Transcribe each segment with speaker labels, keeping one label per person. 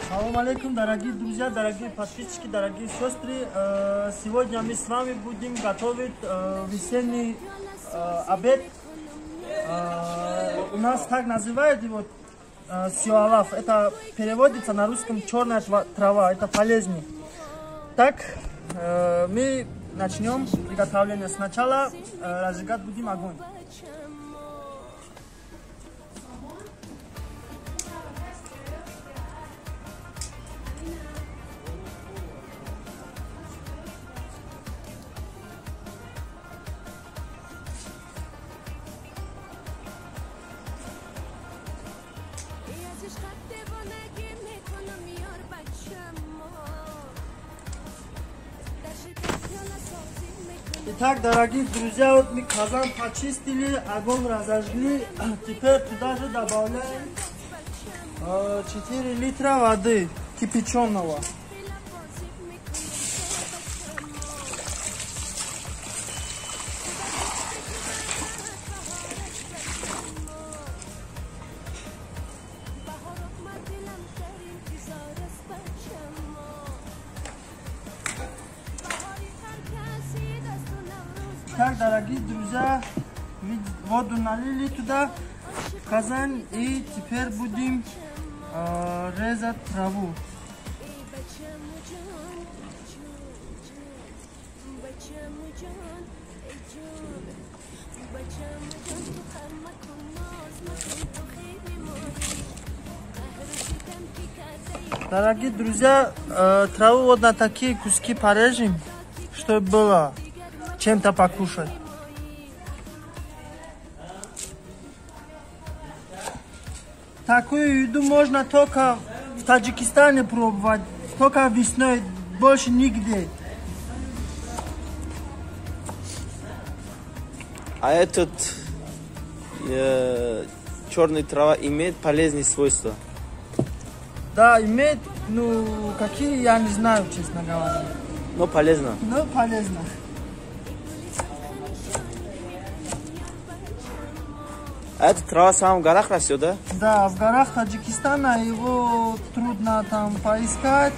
Speaker 1: Салам алейкум, дорогие друзья, дорогие подписчики, дорогие сестры. Сегодня мы с вами будем готовить весенний обед. У нас так называют его сиалаф. Это переводится на русском черная трава. Это полезный. Так, мы начнем приготовление. Сначала разжигать будем огонь. Итак, дорогие друзья, вот мы казан почистили, огонь разожгли. Теперь туда же добавляем 4 литра воды кипяченого. Так, дорогие друзья, воду налили туда в казан и теперь будем резать траву. Дорогие друзья, траву вот на такие куски порежем, чтобы было чем-то покушать. Такую еду можно только в Таджикистане пробовать, только весной, больше нигде.
Speaker 2: А этот черная трава имеет полезные свойства?
Speaker 1: Да, имеет, ну, какие, я не знаю, честно говоря.
Speaker 2: Но полезно.
Speaker 1: Но полезно.
Speaker 2: А эта трава сам в горах растет, да?
Speaker 1: Да, в горах Таджикистана его трудно там поискать.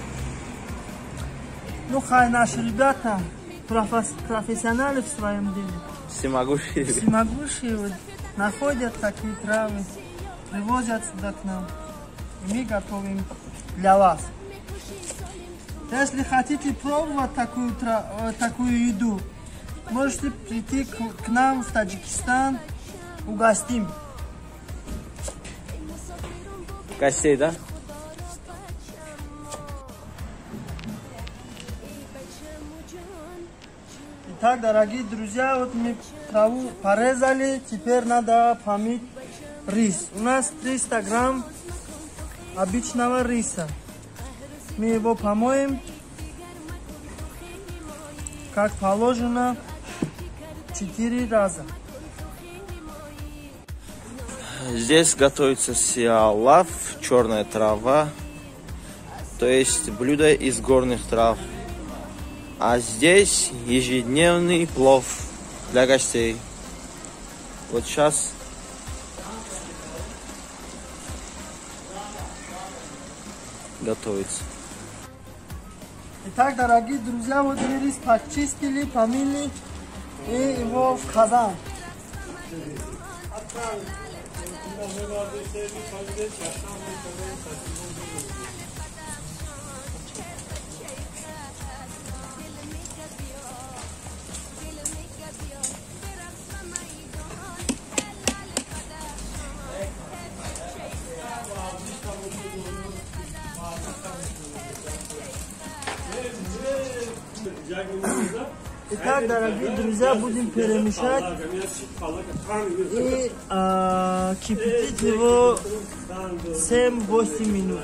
Speaker 1: Ну, хай наши ребята, профессионалы в своем деле.
Speaker 2: Всемогущие.
Speaker 1: Всемогущие вот, находят такие травы, привозят сюда к нам. И мы готовим для вас. Если хотите пробовать такую еду, можете прийти к нам в Таджикистан, угостим.
Speaker 2: Гостей, да?
Speaker 1: Итак, дорогие друзья, вот мы траву порезали, теперь надо помыть рис. У нас 300 грамм обычного риса. Мы его помоем, как положено, 4 раза.
Speaker 2: Здесь готовится сиалаф, черная трава, то есть блюдо из горных трав. А здесь ежедневный плов для гостей. Вот сейчас готовится.
Speaker 1: Итак, дорогие друзья, вот мы рис почистили, помыли и его в казан. Итак, дорогие друзья, будем перемешать и кипятить его 7-8 минут.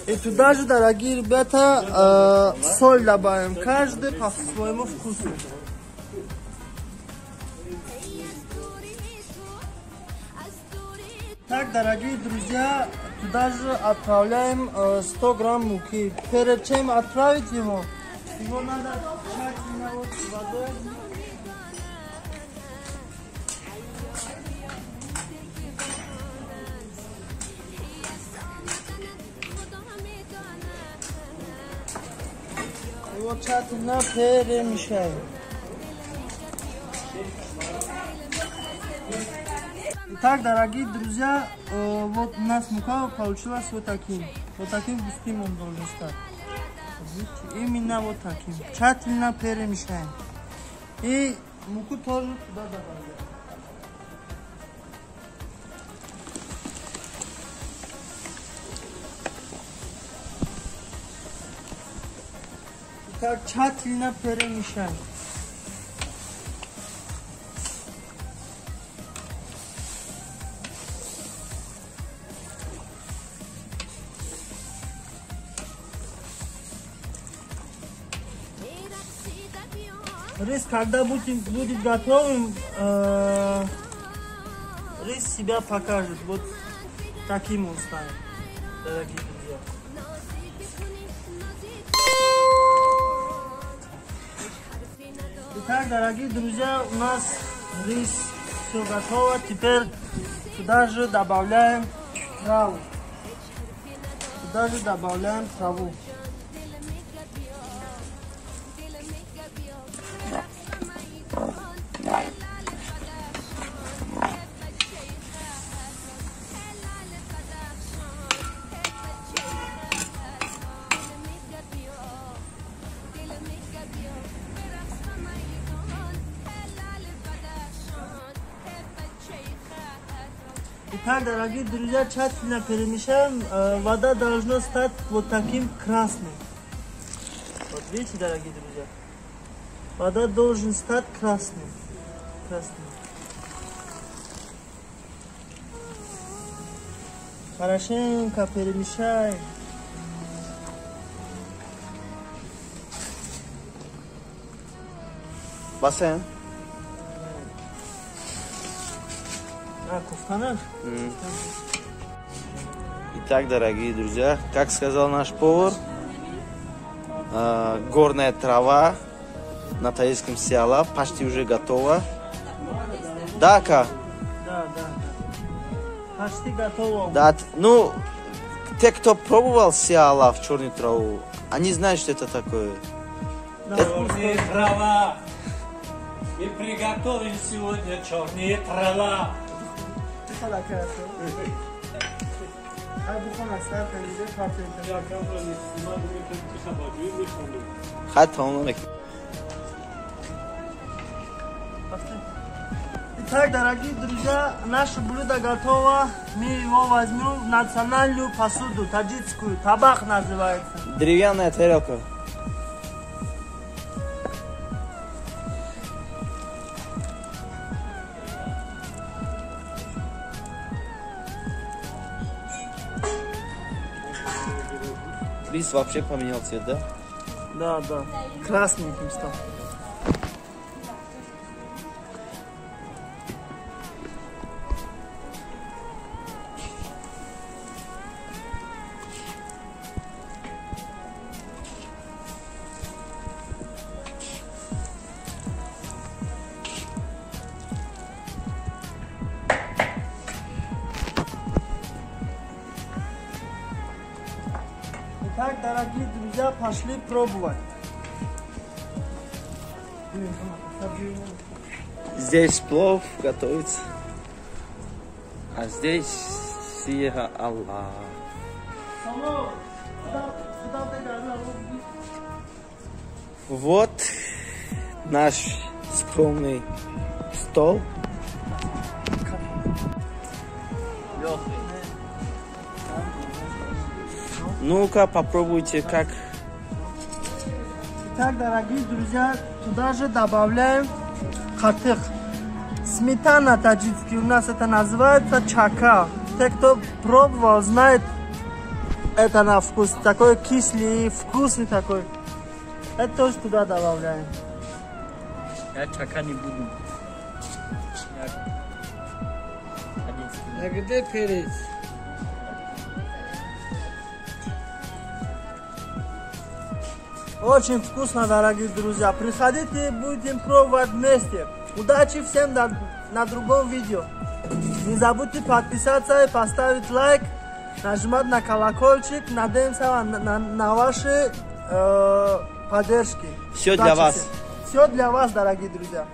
Speaker 1: И туда же, дорогие ребята, соль добавим, каждый по своему вкусу. Так, дорогие друзья, туда же отправляем 100 грамм муки. Перед чем отправить его надо тщательно вот водой Его тщательно перемешаем. Итак, дорогие друзья, вот у нас мука получилась вот таким густым он должен стать. Именно вот таким. Тщательно перемешаем. И муку тоже туда добавляем. Так тщательно перемешаем. Рис, когда будет готовым, рис себя покажет. Вот таким он станет, дорогие друзья. Итак, дорогие друзья, у нас рис все готово. Теперь сюда же добавляем траву. Итак, дорогие друзья, тщательно перемешаем. Вода должна стать вот таким красным. Вот видите, дорогие друзья? Вода должен стать красным. Хорошенько перемешаем.
Speaker 2: Бассейн. Итак, дорогие друзья, как сказал наш повар, горная трава на тайском сиала почти уже готова. Да, Ка?
Speaker 1: Да. Почти готово.
Speaker 2: Да, ну, те, кто пробовал сиала в черную траву, они знают, что это такое.
Speaker 3: Черная трава. Мы приготовим сегодня черная трава.
Speaker 1: Итак, дорогие друзья, наше блюдо готово. Мы его возьмем в национальную посуду, таджикскую. Табах называется.
Speaker 2: Деревянная тарелка. Рис вообще поменял цвет, да?
Speaker 1: Да. Красненьким стал. Так, дорогие друзья, пошли пробовать.
Speaker 2: Здесь плов готовится, а здесь сия Аллах. Вот наш скромный стол. Ну-ка, попробуйте, как.
Speaker 1: Итак, дорогие друзья, туда же добавляем катых. Сметана таджикский, у нас это называется чака. Те, кто пробовал, знает это на вкус. Такой кислый, вкусный такой. Это тоже туда добавляем.
Speaker 3: Я чака не буду.
Speaker 1: А где перец? Очень вкусно, дорогие друзья. Приходите, будем пробовать вместе. Удачи всем на другом видео. Не забудьте подписаться и поставить лайк, нажимать на колокольчик. Надеемся на ваши поддержки.
Speaker 2: Все для вас.
Speaker 1: Все для вас, дорогие друзья.